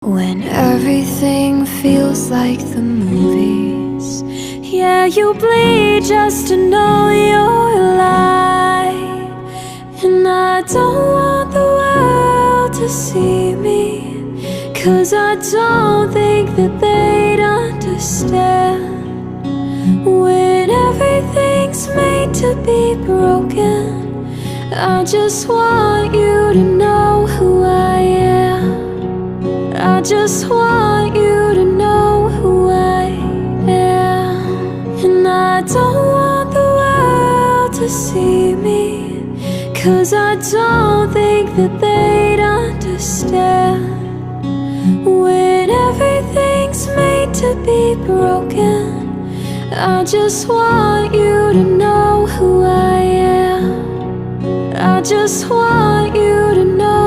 When everything feels like the movies, yeah, you bleed just to know you're alive. And I don't want the world to see me, 'cause I don't think that they'd understand. When everything's made to be broken, I just want you to know who I am. I just want you to know who I am. And I don't want the world to see me, 'cause I don't think that they'd understand. When everything's made to be broken, I just want you to know who I am. I just want you to know